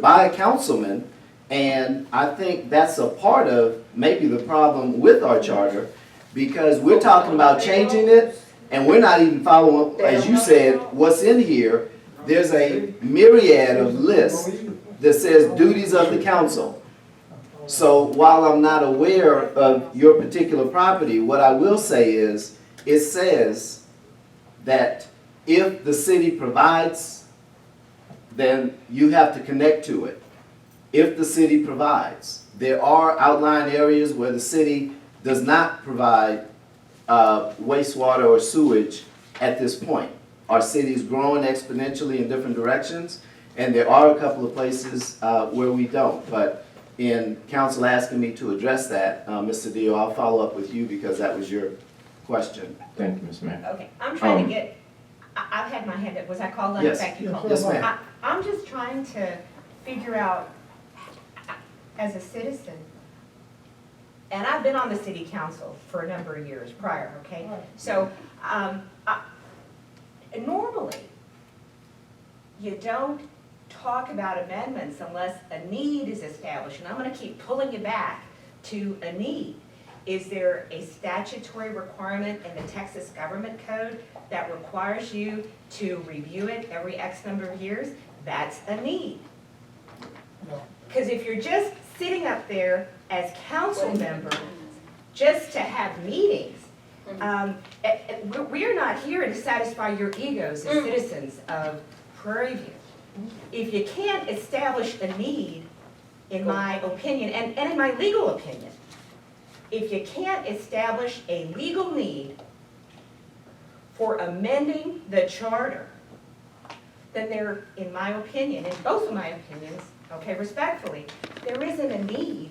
by a councilman, and I think that's a part of maybe the problem with our charter, because we're talking about changing it, and we're not even following, as you said, what's in here. There's a myriad of lists that says duties of the council. So while I'm not aware of your particular property, what I will say is, it says that if the city provides, then you have to connect to it. If the city provides. There are outlying areas where the city does not provide wastewater or sewage at this point. Our city is growing exponentially in different directions, and there are a couple of places where we don't. But in council asking me to address that, Mr. Dio, I'll follow up with you because that was your question. Thank you, Mr. Mayor. Okay, I'm trying to get, I've had my hand up, was I called on? Yes. Thank you, called. Yes, ma'am. I'm just trying to figure out, as a citizen, and I've been on the city council for a number of years prior, okay? So, normally, you don't talk about amendments unless a need is established, and I'm gonna keep pulling you back to a need. Is there a statutory requirement in the Texas Government Code that requires you to review it every X number of years? That's a need. Because if you're just sitting up there as council members, just to have meetings, we're not here to satisfy your egos as citizens of Prairie View. If you can't establish a need, in my opinion, and in my legal opinion, if you can't establish a legal need for amending the charter, then there, in my opinion, in both of my opinions, okay, respectfully, there isn't a need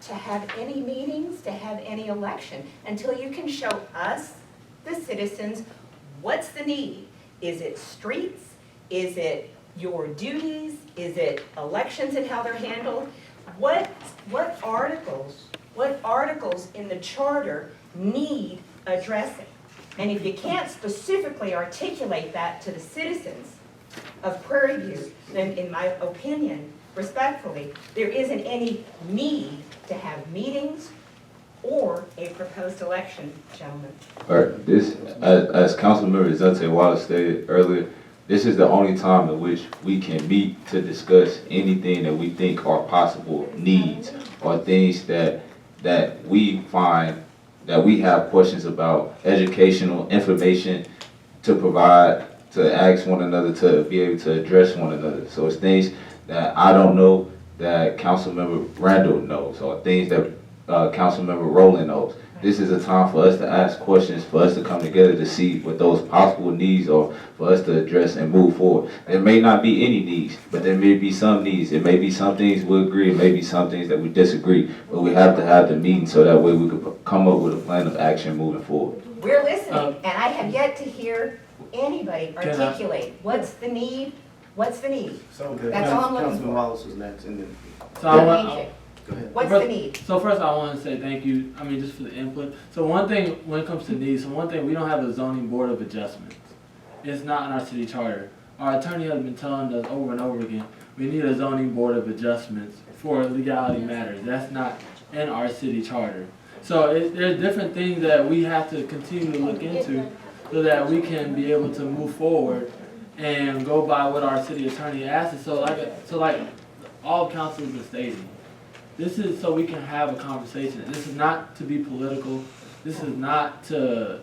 to have any meetings, to have any election, until you can show us, the citizens, what's the need? Is it streets? Is it your duties? Is it elections and how they're handled? What articles in the charter need addressing? And if you can't specifically articulate that to the citizens of Prairie View, then in my opinion, respectfully, there isn't any need to have meetings or a proposed election, gentlemen. All right, this, as Councilmember Zante Wallace stated earlier, this is the only time in which we can meet to discuss anything that we think are possible needs or things that we find that we have questions about, educational information to provide, to ask one another, to be able to address one another. So it's things that I don't know that Councilmember Randall knows, or things that Councilmember Rowland knows. This is a time for us to ask questions, for us to come together to see what those possible needs are, for us to address and move forward. There may not be any needs, but there may be some needs. It may be some things we agree, it may be some things that we disagree, but we have to have the meeting so that way we can come up with a plan of action moving forward. We're listening, and I have yet to hear anybody articulate, what's the need, what's the need? So, That's all I'm looking Councilman for. Wallace was next, and then, So I Thank want, you. go ahead. What's the need? So first I want to say thank you, just for the input. So one thing, when it comes to needs, we don't have a zoning board of adjustments. It's not in our city charter. Our attorney has been telling us over and over again, we need a zoning board of adjustments for legality matters. That's not in our city charter. So there's different things that we have to continue to look into so that we can be able to move forward and go by what our city attorney asks. So like all councils are stating, this is so we can have a conversation. This is not to be political. This is not to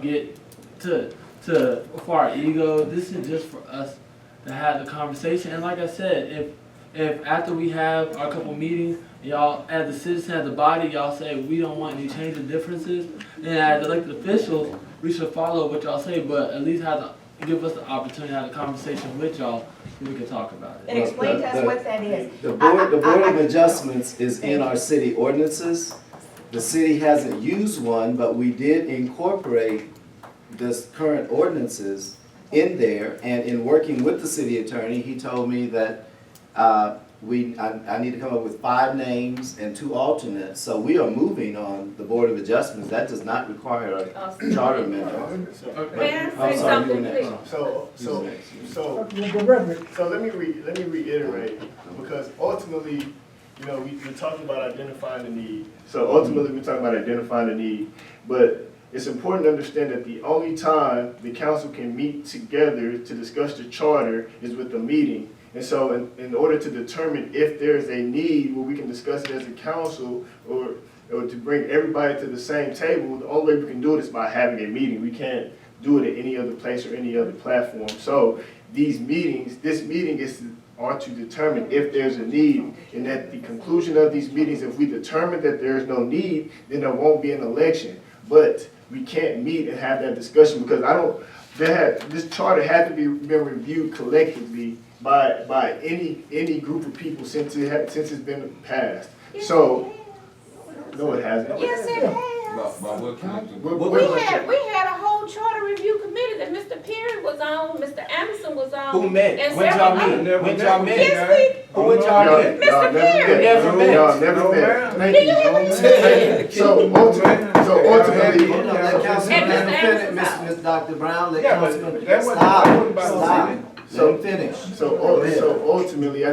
get for our ego. This is just for us to have the conversation. And like I said, if after we have our couple meetings, y'all, as the citizen, as the body, y'all say we don't want any change of differences, then as elected officials, we should follow what y'all say, but at least have to give us the opportunity to have a conversation with y'all so we can talk about it. And explain to us what that is. The Board of Adjustments is in our city ordinances. The city hasn't used one, but we did incorporate this current ordinances in there, and in working with the city attorney, he told me that I need to come up with 5 names and 2 alternates, so we are moving on the Board of Adjustments. That does not require a charter amendment. May I I'm say sorry, you were something, next. please? So let me reiterate, because ultimately, you know, we're talking about identifying the need. So ultimately, we're talking about identifying the need, but it's important to understand that the only time the council can meet together to discuss the charter is with a meeting. And so in order to determine if there's a need where we can discuss it as a council or to bring everybody to the same table, the only way we can do it is by having a meeting. We can't do it at any other place or any other platform. So this meeting are to determine if there's a need. And at the conclusion of these meetings, if we determine that there's no need, then there won't be an election. But we can't meet and have that discussion because this charter had to been reviewed collectively by any group of people since it's been passed. So, no, it hasn't. Yes, it has. But what can I do? We had a whole charter review committee that Mr. Perry was on, Mr. Anderson was on. Who met? and When several y'all others. met? When y'all met? Yes, Who when y'all met? Mr. Perry. Never met. Y'all never met. Thank you. So ultimately, Hold on, let Councilman And Mr. finish, Anderson. Miss Dr. Brown, let Yeah, but Councilman, that wasn't- stop, that wasn't about the stop. city. Let him finish. So ultimately, I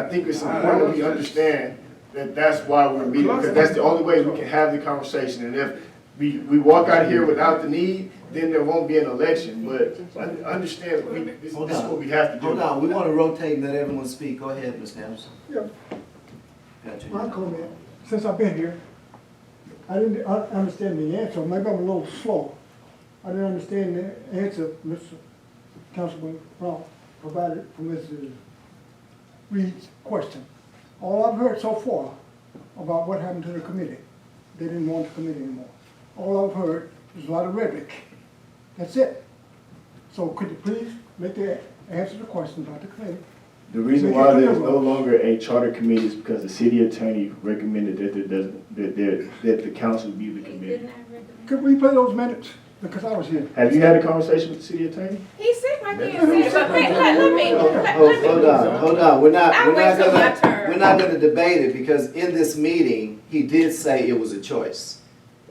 think it's important that we understand that that's why we're meeting, because that's the only way we can have the conversation. And if we walk out here without the need, then there won't be an election. But understand, this is what we have to do. Hold on, we want to rotate and let everyone speak. Go ahead, Mr. Anderson. Yeah, Got you. my comment, since I've been here, I didn't understand the answer, maybe I'm a little slow. I didn't understand the answer Mr. Councilman Brown provided for Mrs. Reed's question. All I've heard so far about what happened to the committee, they didn't want the committee anymore. All I've heard is a lot of rhetoric. That's it. So could you please answer the question about the committee? The reason why there's no longer a charter committee is because the city attorney recommended that the council be the committee. Could we play those minutes? Because I was here. Have you had a conversation with the city attorney? He said right there, but let me. Hold on, we're not I'll wait till my turn. gonna debate it, because in this meeting, he did say it was a choice.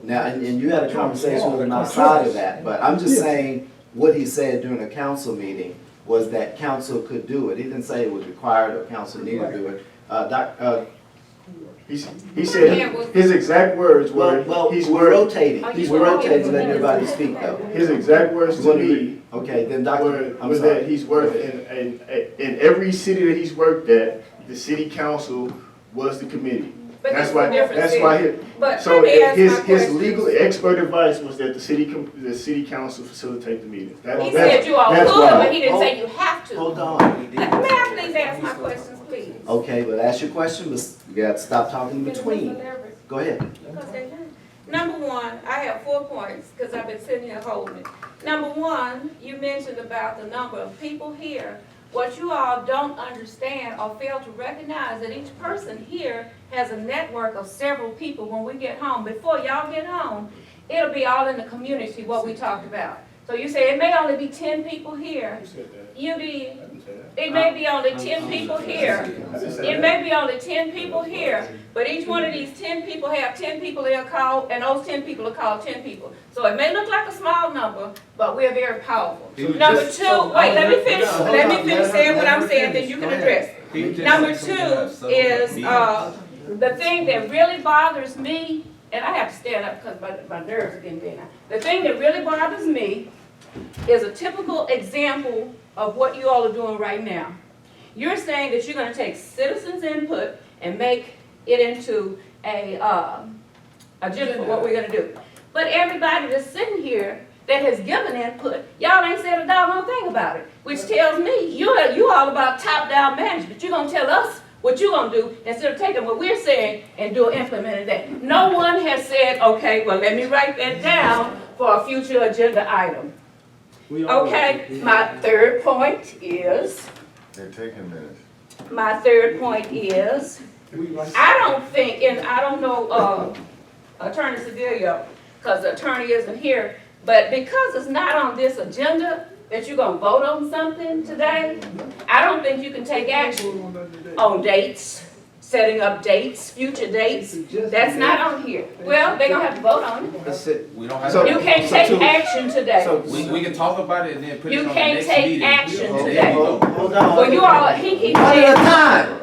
Now, and you had a conversation with him outside of that, but I'm just saying, what he said during a council meeting was that council could do it. He didn't say it was required or council needed to do it. He said, his exact words were, Well, he's we're worth, rotating, we're rotating, letting everybody speak though. his exact words You to wanna me agree? Okay, then Dr., I'm was that sorry. he's worked in every city that he's worked at, the city council was the committee. But That's this why, is a different that's city. why, But so let me ask my his question. legal expert advice was that the city council facilitate the meetings. He said you all that's could, why. but he didn't say you have to. Hold on. May I please ask my questions, please? Okay, but ask your question, but you gotta stop talking in between. Go ahead. Because they can. Number one, I have 4 points, because I've been sitting here holding it. Number one, you mentioned about the number of people here. What you all don't understand or fail to recognize that each person here has a network of several people when we get home. Before y'all get home, it'll be all in the community, what we talked about. So you say it may only be 10 people here. Who said that? You did. I didn't say that. It may be only 10 people here. I didn't say It that. may be only 10 people here, but each one of these 10 people have 10 people they'll call, and those 10 people will call 10 people. So it may look like a small number, but we're very powerful. Number two, wait, let me finish saying what I'm saying, then you can address it. Number two is, the thing that really bothers me, and I have to stand up because my nerves are getting bad now. The thing that really bothers me is a typical example of what you all are doing right now. You're saying that you're going to take citizens' input and make it into a agenda for what we're going to do. But everybody that's sitting here that has given input, y'all ain't said a doggone thing about it, which tells me you all about top-down management. You're going to tell us what you're going to do instead of taking what we're saying and implementing that. No one has said, okay, well, let me write that down for a future agenda item. Okay, my third point is, They're taking minutes. my third point is, I don't think, and I don't know Attorney Sedillo, because the attorney isn't here, but because it's not on this agenda, that you're gonna vote on something today, I don't think you can take action. on dates, setting up dates, future dates. That's not on here. Well, they're gonna have to vote on it. That's it. We don't have. So- You can't take action today. So, We can talk about it and then put it You on the can't next take meeting. action And then today. we vote. hold on. Well, you all, he keeps One at a saying, time.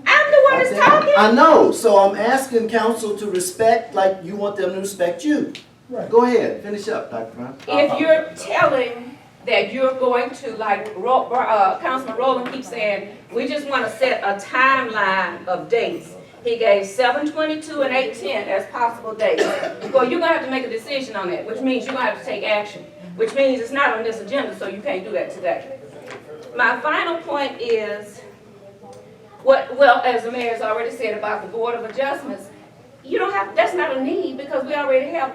I'm the one that's talking. I know, so I'm asking council to respect, like you want them to respect you. Right. Go ahead, finish up, Dr. Brown. If you're telling that you're going to, like, Councilman Rowland keeps saying, we just wanna set a timeline of dates. He gave 7/22 and 8/10 as possible dates. Well, you're gonna have to make a decision on that, which means you're gonna have to take action, which means it's not on this agenda, so you can't do that today. My final point is, well, as the mayor's already said about the Board of Adjustments, you don't have, that's not a need because we already have,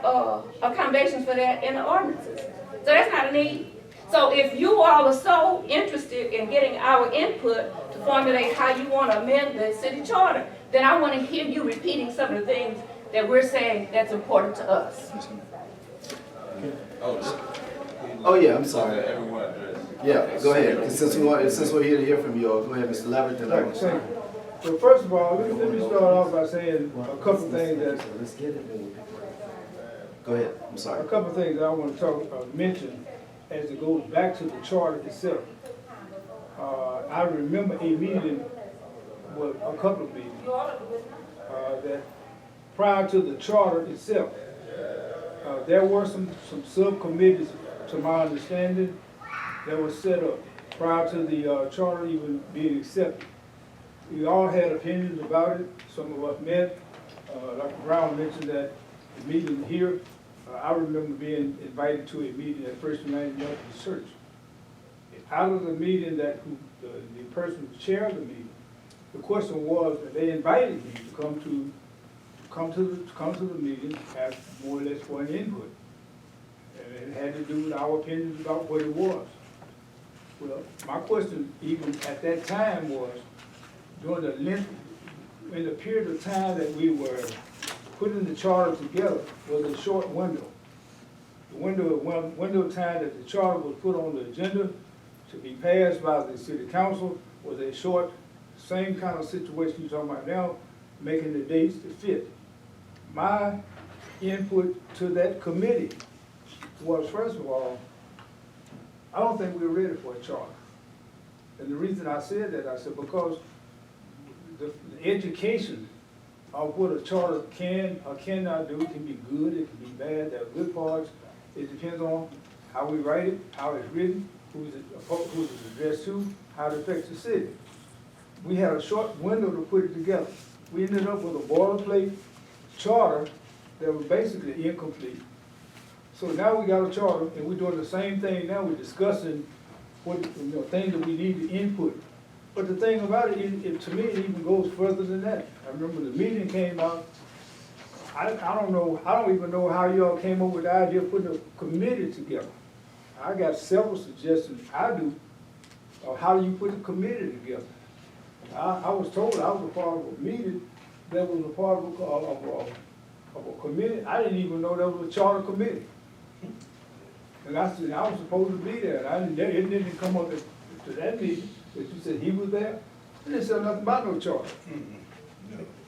accommodations for that in the ordinances. So that's not a need. So if you all are so interested in getting our input to formulate how you want to amend the city charter, then I want to hear you repeating some of the things that we're saying that's important to us. Oh, yeah, I'm sorry. Everyone address. Yeah, go ahead. Since we're here to hear from you all, go ahead, Mr. Leverett, and Thank you. So first of all, let me start off by saying a couple things Let's get it, and we'll pick it up. Go ahead, I'm sorry. that I want to mention as it goes back to the charter itself. I remember a meeting, well, a couple of meetings, that prior to the charter itself, there were some subcommittees, to my understanding, that were set up prior to the charter even being accepted. We all had opinions about it. Some of us met. Dr. Brown mentioned that the meeting here, I remember being invited to a meeting at First United Methodist Church. Out of the meeting that the person who chaired the meeting, the question was that they invited me to come to the meeting, ask more or less for an input. And it had to do with our opinions about what it was. Well, my question even at that time was, during the length, in the period of time that we were putting the charter together was a short window. The window of time that the charter was put on the agenda to be passed by the city council was a short, same kind of situation you're talking about now, making the dates to fit. My input to that committee was, first of all, I don't think we were ready for a charter. And the reason I said that, I said, because the education of what a charter can or cannot do can be good, it can be bad, there are good parts. It depends on how we write it, how it's written, who's it addressed to, how it affects the city. We had a short window to put it together. We ended up with a boilerplate charter that was basically incomplete. So now we got a charter, and we're doing the same thing now. We're discussing what, things that we need to input. But the thing about it, to me, it even goes further than that. I remember the meeting came out. I don't even know how y'all came up with the idea of putting a committee together. I got several suggestions, I do, of how you put a committee together. I was told I was a part of a meeting that was a part of a committee. I didn't even know there was a charter committee. And I said, I was supposed to be there. And it didn't come up to that meeting, but you said he was there. It didn't say nothing about no charter.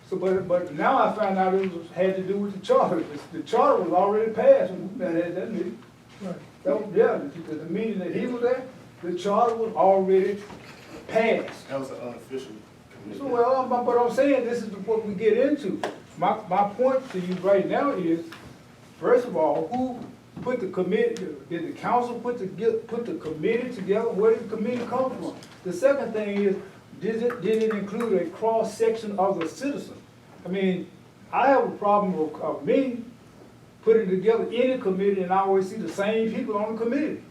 So, but now I found out it had to do with the charter. The charter was already passed when we met at that meeting. The meeting that he was at, the charter was already passed. That was an unofficial committee. So, well, but I'm saying this is what we get into. My point to you right now is, first of all, who put the committee, did the council put the committee together? Where did the committee come from? The second thing is, did it include a cross-section of the citizens? I mean, I have a problem of me putting together any committee and I always see the same people on the committee.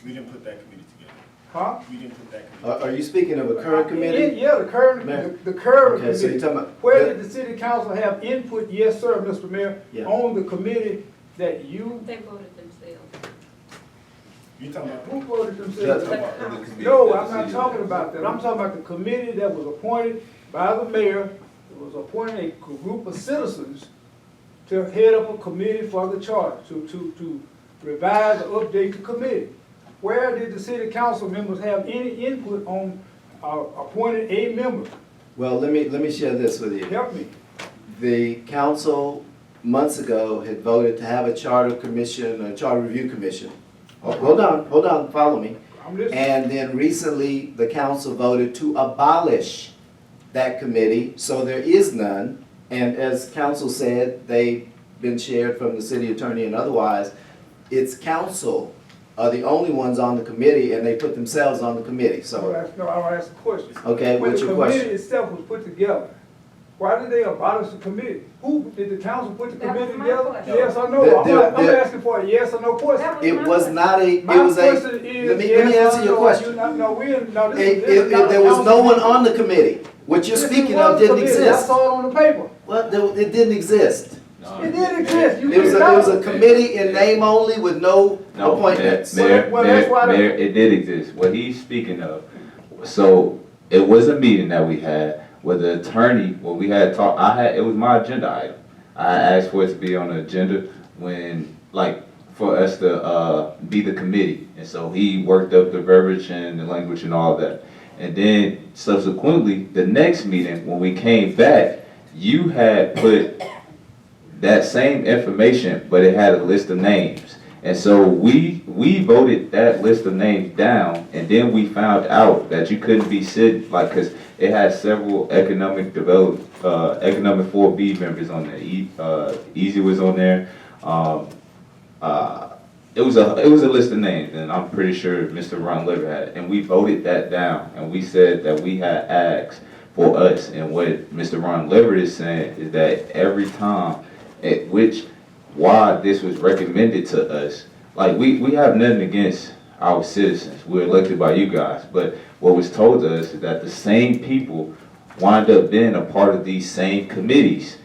We didn't put that committee together. Huh? We didn't put that committee. Are you speaking of a current committee? Yeah, the current Okay, so you're committee. talking about. Where did the city council have input? Yes, sir, Mr. Mayor, Yeah. on the committee that you, They voted themselves. You talking about? who voted themselves? That's- No, I'm not talking about that. I'm talking about the committee that was appointed by the mayor. It was appointing a group of citizens to head up a committee for the charter, to revise or update the committee. Where did the city council members have any input on appointing a member Well, let me share this with you. Help me. The council months ago had voted to have a charter commission, a charter review commission. Oh, hold on, follow me. I'm listening. And then recently, the council voted to abolish that committee, so there is none. And as council said, they've been shared from the city attorney and otherwise, it's council are the only ones on the committee, and they put themselves on the committee, so. I don't ask a question. Okay, what's your When the question? committee itself was put together, why did they abolish the committee? Who, did the council put the That committee was my together? question. Yes or no? I'm asking for a yes or no question. It was not a, it My was a, question is, let me yes answer or your no, question. you not- No, we, no, this If, is not a there was no council one meeting. on the committee, what you're Yes, it speaking was of a didn't committee. I exist. saw it on the paper. Well, it didn't exist. It did exist. You There was didn't there was know. a committee in name only with no No, appointments. Mayor, Well, that's why the- Mayor, it did exist. What he's speaking of, so it was a meeting that we had where the attorney, when we had talked, it was my agenda item. I asked for it to be on the agenda when, like, for us to, be the committee. And so he worked up the verbiage and the language and all that. And then subsequently, the next meeting, when we came back, you had put that same information, but it had a list of names. And so we voted that list of names down, and then we found out that you couldn't be sitting, like, cause it had several economic 4B members on there. Easy was on there. It was a list of names, and I'm pretty sure Mr. Ron Liver had it. And we voted that down, and we said that we had asked for us. And what Mr. Ron Liver is saying is that every time at why this was recommended to us, like we have nothing against our citizens. We're elected by you guys, but what was told to us is that the same people wind up being a part of these same committees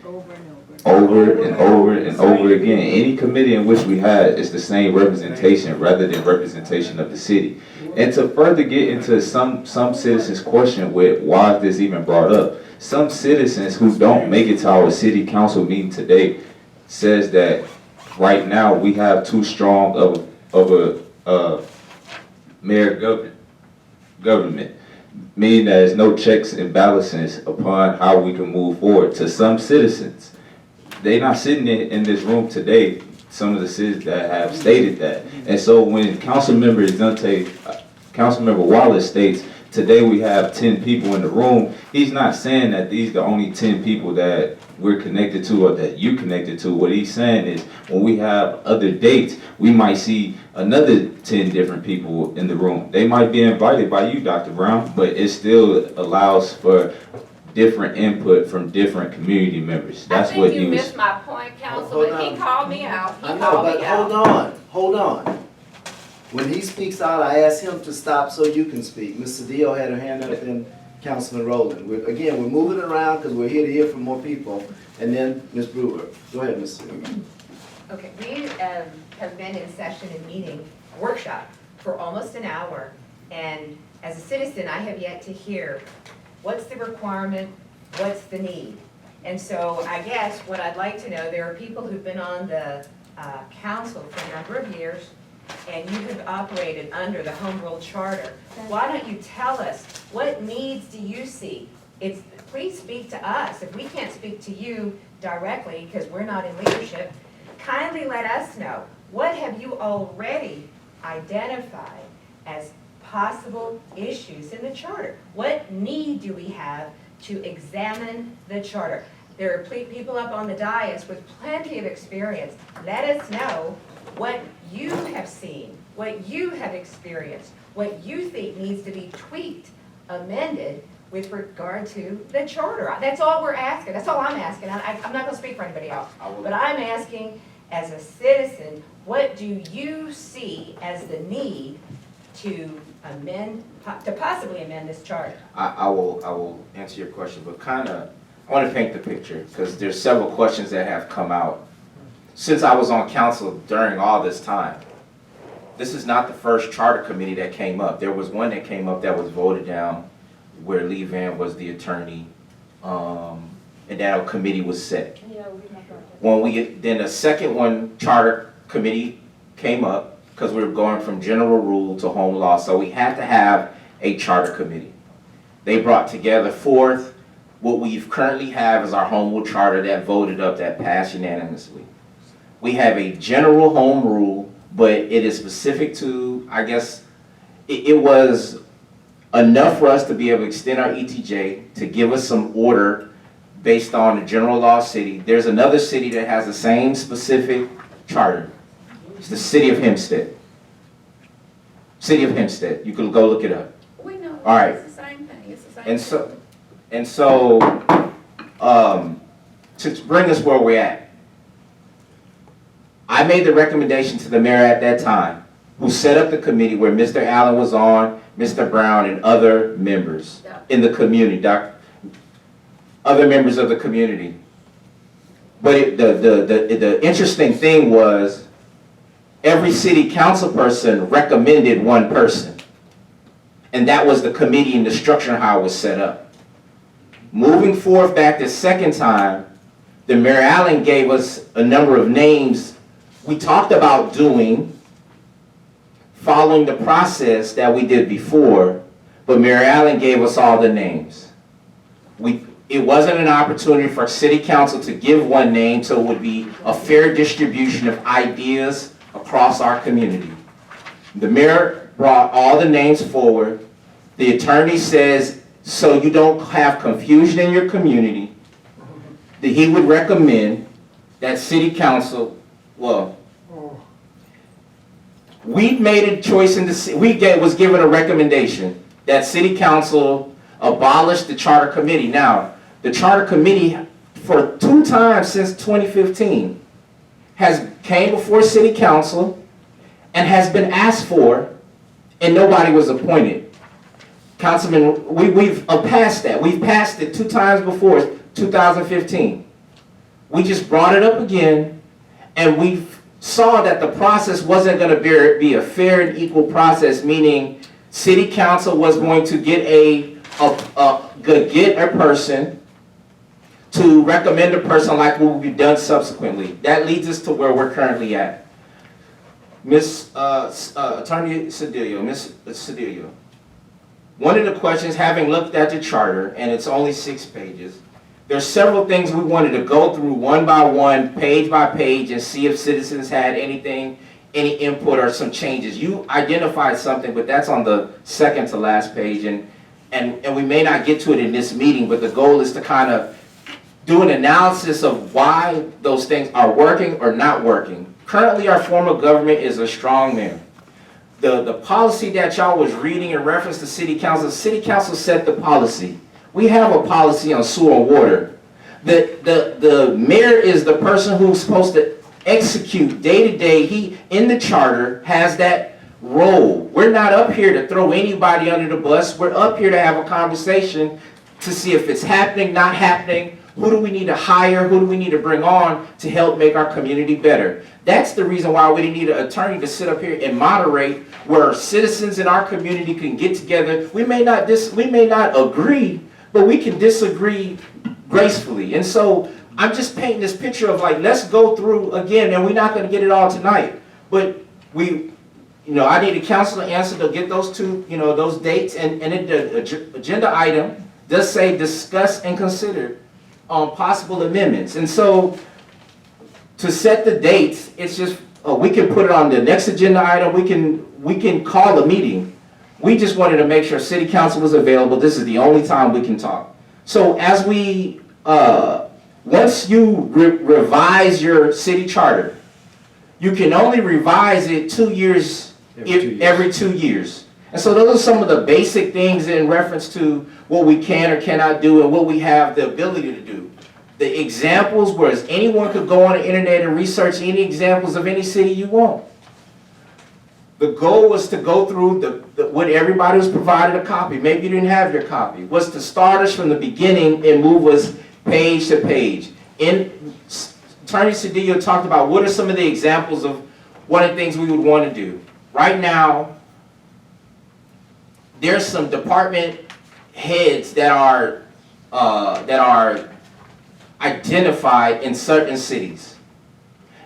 over and over and over again. Any committee in which we had is the same representation rather than representation of the city. And to further get into some citizens' question with why is this even brought up, some citizens who don't make it to our city council meeting today says that right now we have too strong of a mayor government, meaning that there's no checks and balances upon how we can move forward. To some citizens, they're not sitting in this room today, some of the citizens that have stated that. And so when Councilmember Wallace states, today we have 10 people in the room, he's not saying that these are the only 10 people that we're connected to or that you connected to. What he's saying is when we have other dates, we might see another 10 different people in the room. They might be invited by you, Dr. Brown, but it still allows for different input from different community members. That's what I think he you was. missed my point, Councilman. He called me out. He I know, called but me out. hold on. When he speaks out, I ask him to stop so you can speak. Ms. Cedillo had her hand up and Councilman Rowland. We're moving around because we're here to hear from more people. And then Ms. Brewer. Go ahead, Ms. Cedillo. Okay, we have been in session and meeting, workshop, for almost an hour. And as a citizen, I have yet to hear what's the requirement, what's the need. And so I guess what I'd like to know, there are people who've been on the council for a number of years, and you have operated under the home rule charter. Why don't you tell us, what needs do you see? Please speak to us. If we can't speak to you directly, because we're not in leadership, kindly let us know. What have you already identified as possible issues in the charter? What need do we have to examine the charter? There are people up on the dais with plenty of experience. Let us know what you have seen, what you have experienced, what you think needs to be tweaked, amended with regard to the charter. That's all we're asking. That's all I'm asking. I'm not going to speak for anybody else. But I'm asking, as a citizen, what do you see as the need to possibly amend this charter? I will answer your question, but I want to paint the picture because there's several questions that have come out since I was on council during all this time. This is not the first charter committee that came up. There was one that came up that was voted down where Lee Van was the attorney, and that a committee was set. Then the second one, charter committee came up because we were going from general rule to home law, so we had to have a charter committee. They brought together 4th, what we've currently have is our home rule charter that passed unanimously. We have a general home rule, but it is specific to, I guess, it was enough for us to be able to extend our ETJ to give us some order based on the general law city. There's another city that has the same specific charter. It's the city of Hempstead. City of Hempstead. You can go look it up. We know, All right. it's the same thing, it's the same. And so, to bring us where we're at, I made the recommendation to the mayor at that time, who set up the committee where Mr. Allen was on, Mr. Brown, and other members in the community, other members of the community. But the interesting thing was, every city council person recommended one person. And that was the committee and the structure and how it was set up. Moving forth back the second time, the Mayor Allen gave us a number of names we talked about doing, following the process that we did before, but Mayor Allen gave us all the names. It wasn't an opportunity for city council to give one name, so it would be a fair distribution of ideas across our community. The mayor brought all the names forward. The attorney says, so you don't have confusion in your community, that he would recommend that city council, we made a choice in the, was given a recommendation that city council abolish the charter committee. Now, the charter committee, for 2 times since 2015, came before city council and has been asked for, and nobody was appointed. Councilman, we've passed that. We've passed it 2 times before, 2015. We just brought it up again, and we saw that the process wasn't going to be a fair and equal process, meaning city council was going to get a person to recommend a person like what we've done subsequently. That leads us to where we're currently at. Attorney Cedillo, Ms. Cedillo, one of the questions, having looked at the charter, and it's only 6 pages, there's several things we wanted to go through one by one, page by page, and see if citizens had any input or some changes. You identified something, but that's on the second to last page, and we may not get to it in this meeting, but the goal is to kind of do an analysis of why those things are working or not working. Currently, our form of government is a strong man. The policy that y'all was reading in reference to city council set the policy. We have a policy on sewer and water. The mayor is the person who's supposed to execute day to day. He, in the charter, has that role. We're not up here to throw anybody under the bus. We're up here to have a conversation to see if it's happening, not happening. Who do we need to hire? Who do we need to bring on to help make our community better? That's the reason why we didn't need an attorney to sit up here and moderate, where citizens in our community can get together. We may not agree, but we can disagree gracefully. And so I'm just painting this picture of, like, let's go through again, and we're not going to get it all tonight. But I need a council to answer to get those those dates, and the agenda item does say discuss and consider possible amendments. And so to set the dates, it's just, we can put it on the next agenda item, we can call a meeting. We just wanted to make sure city council was available. This is the only time we can talk. So as we, once you revise your city charter, you can only revise it 2 years, every 2 years. And so those are some of the basic things in reference to what we can or cannot do and what we have the ability to do. The examples, whereas anyone could go on the internet and research any examples of any city you want. The goal was to go through what everybody was provided a copy. Maybe you didn't have your copy. Was to start us from the beginning and move us page to page. Attorney Cedillo talked about what are some of the examples of one of the things we would want to do. Right now, there's some department heads that are identified in certain cities,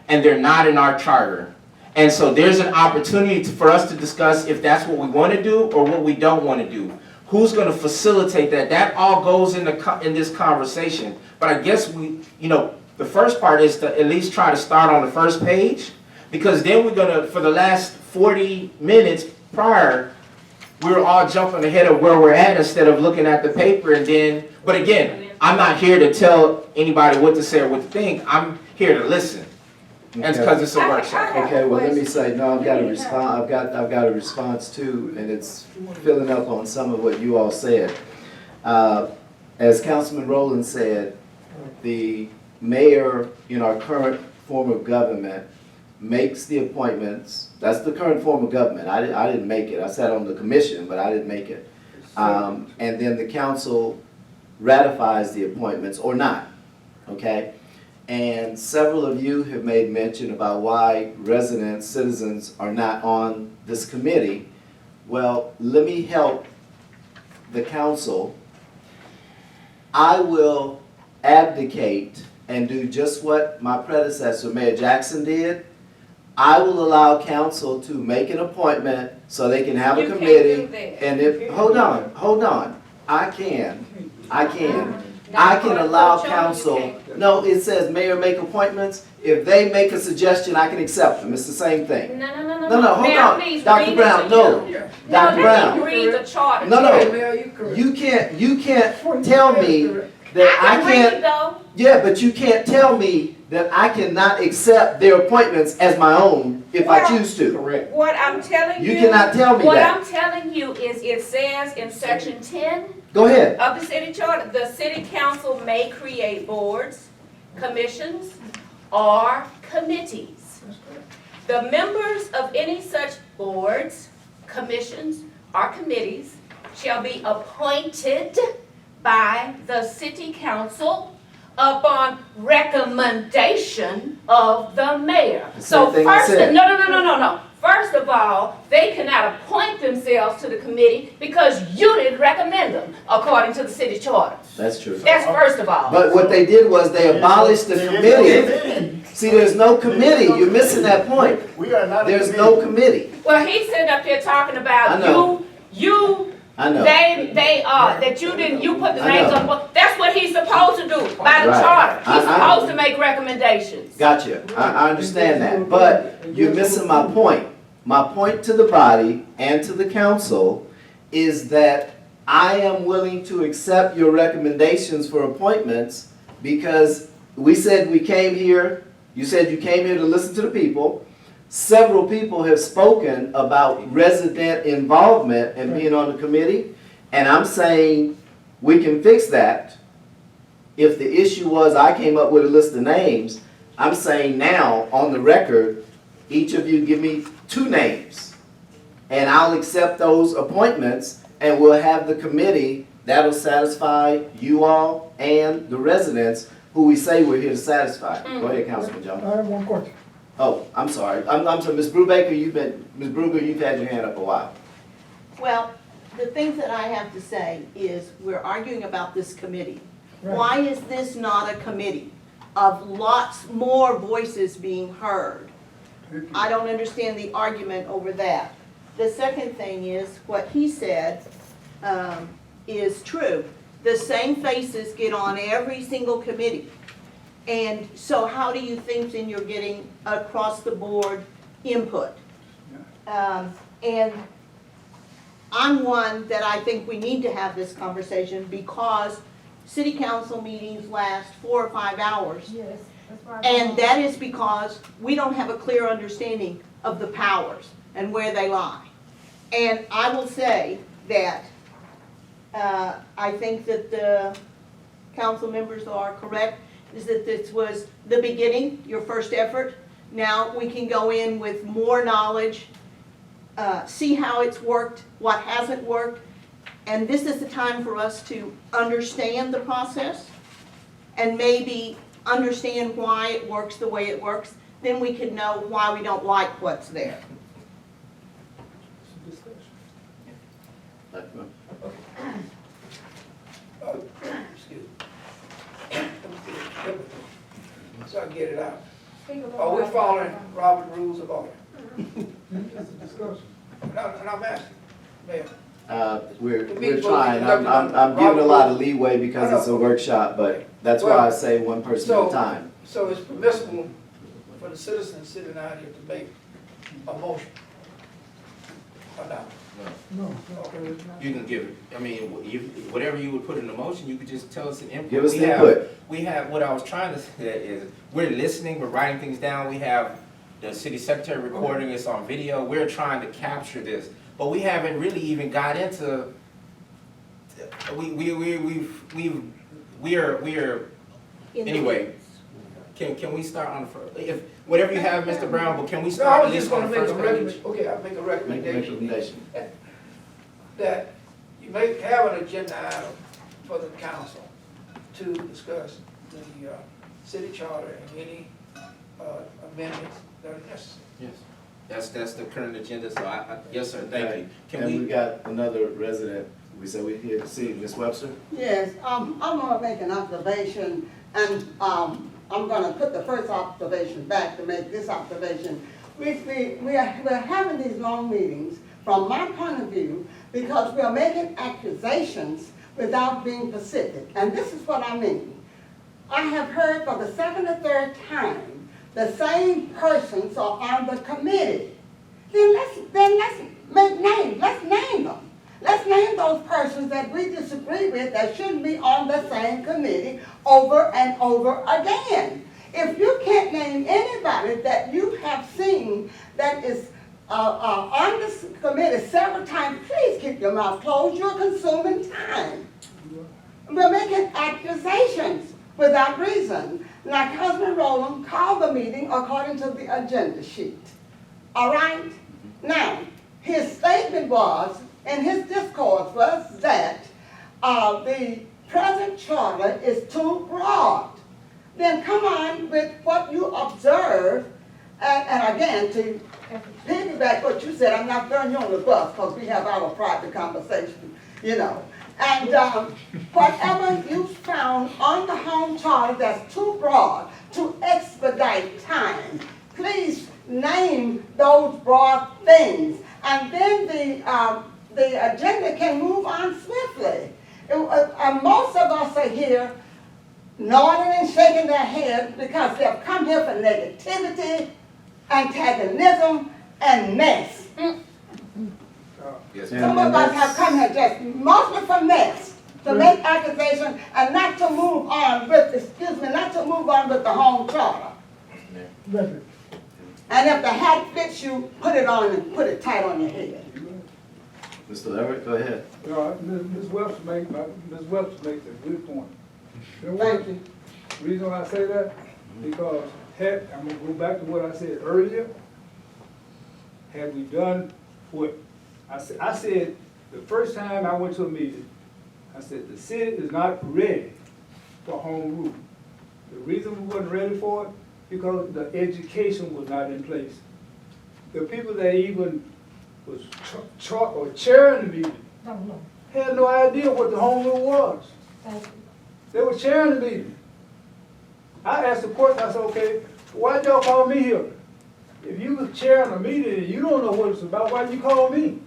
and they're not in our charter. And so there's an opportunity for us to discuss if that's what we want to do or what we don't want to do. Who's gonna facilitate that? That all goes in this conversation. But I guess the first part is to at least try to start on the first page, because then we're gonna, for the last 40 minutes prior, we're all jumping ahead of where we're at instead of looking at the paper and then, but again, I'm not here to tell anybody what to say or what to think. I'm here to listen. And it's because it's a workshop. Okay, well, let me say, no, I've got a response, I've got a response too, and it's filling up on some of what you all said. As Councilman Rowland said, the mayor in our current form of government makes the appointments. That's the current form of government. I didn't make it. I sat on the commission, but I didn't make it. And then the council ratifies the appointments or not, okay? And several of you have made mention about why residents, citizens are not on this committee. Well, let me help the council. I will abdicate and do just what my predecessor, Mayor Jackson, did. I will allow council to make an appointment so they can have a You can't committee. do that. And if, hold on. I can allow council, no, it says mayor make appointments. If they make a suggestion, I can accept them. It's the same thing. No, No, hold Now, on. please Dr. read Brown, it no. again. Dr. No, Brown. let me read the charter. No. You can't tell me that I I can read can't, though. yeah, but you can't tell me that I cannot accept their appointments as my own if I Well, choose to. Correct. What I'm telling you. You cannot tell me What that. I'm telling you is it says in section 10 Go ahead. of the city charter, the city council may create boards, commissions, or committees. The members of any such boards, commissions, or committees shall be appointed by the city council upon recommendation of the mayor. The same So thing I first, said. no. First of all, they cannot appoint themselves to the committee because you didn't recommend them, according to the city charter. That's true. That's first of all. But what they did was they abolished the committee. See, there's no committee. You're missing that point. We are not a There's committee. no committee. Well, he's sitting up here talking I about know. I know. they are, that you didn't, you put the I names know. on, the book. That's what he's supposed to do by the Right. charter. He's I- supposed to make recommendations. Gotcha. I understand that. But you're missing my point. My point to the body and to the council is that I am willing to accept your recommendations for appointments because we said we came here, you said you came here to listen to the people. Several people have spoken about resident involvement and being on the committee, and I'm saying we can fix that. If the issue was I came up with a list of names, I'm saying now, on the record, each of you give me 2 names, and I'll accept those appointments, and we'll have the committee that'll satisfy you all and the residents who we say we're here to satisfy. Go ahead, Councilman Jones. I have one question. Oh, I'm sorry. I'm sorry, Ms. Brubaker, Ms. Bruger, you've had your hand up a while. Well, the things that I have to say is we're arguing about this committee. Right. Why is this not a committee of lots more voices being heard? I don't understand the argument over that. The second thing is, what he said is true. The same faces get on every single committee. And so how do you think then you're getting across the board input? And I'm one that I think we need to have this conversation because city council meetings last 4 or 5 hours. Yes, that's right. And that is because we don't have a clear understanding of the powers and where they lie. And I will say that I think that the council members are correct, is that this was the beginning, your first effort. Now we can go in with more knowledge, see how it's worked, what hasn't worked, and this is the time for us to understand the process and maybe understand why it works the way it works. Then we can know why we don't like what's there. So I get it out. Are we following Robert rules of order? It's a discussion. And I'm asking, Mayor, We're trying, I'm giving a lot of leeway because it's a workshop, but that's why I say one person at a time. So it's permissible for the citizens sitting out here to make a motion? Or not? No. Okay. You can give, I mean, whatever you would put in the motion, you could just tell us an input. Give us We the have- input. We have, what I was trying to say is, we're listening, we're writing things down, we have the city secretary recording this on video, we're trying to capture this, but we haven't really even got into, anyway, can we start on the first, if, whatever you have, Mr. Brown, but can we No, I start at was least just on gonna the make a first page? recommendation, okay, I'll make a Make a recommendation. recommendation. That you may have an agenda item for the council to discuss the city charter and any amendments that are necessary. Yes. That's the current agenda, so yes, sir, thank Okay. you. Can And we we, got another resident, we said we're here to see, Ms. Webster? Yes, I'm gonna make an observation, and, I'm gonna put the first observation back to make this observation. We're having these long meetings, from my point of view, because we are making accusations without being specific, and this is what I mean. I have heard for the second or third time, the same persons are on the committee. Then let's make names, let's name them. Let's name those persons that we disagree with that shouldn't be on the same committee over and over again. If you can't name anybody that you have seen that is on this committee several times, please keep your mouth closed. You're consuming time. We're making accusations without reason. Now, Councilman Rowland called the meeting according to the agenda sheet. All right? Now, his statement was, and his discourse was that the present charter is too broad. Then come on with what you observe, and again, to piggyback what you said, I'm not throwing you on the bus because we have our private conversation, you know. And whatever you found on the home charter that's too broad to expedite time, please name those broad things. And then the agenda can move on swiftly. Most of us are here nodding and shaking their heads because they've come here for negativity, antagonism, and mess. yes, Some of us have come here just mostly for mess, to make accusations and not to move on with, not to move on with the home charter. Record. And if the hat fits you, put it on and put it tight on your head. Mr. Leverett, go ahead. Ms. Webster makes a good point. Thank you. The reason why I say that, because I'm gonna go back to what I said earlier. Had we done what, I said the first time I went to a meeting, I said the city is not ready for home rule. The reason we wasn't ready for it, because the education was not in place. The people that even was chairing the meeting had no idea what the home rule was. They were chairing the meeting. I asked the question, I said, okay, why'd y'all call me here? If you was chairing a meeting and you don't know what it's about, why'd you call me?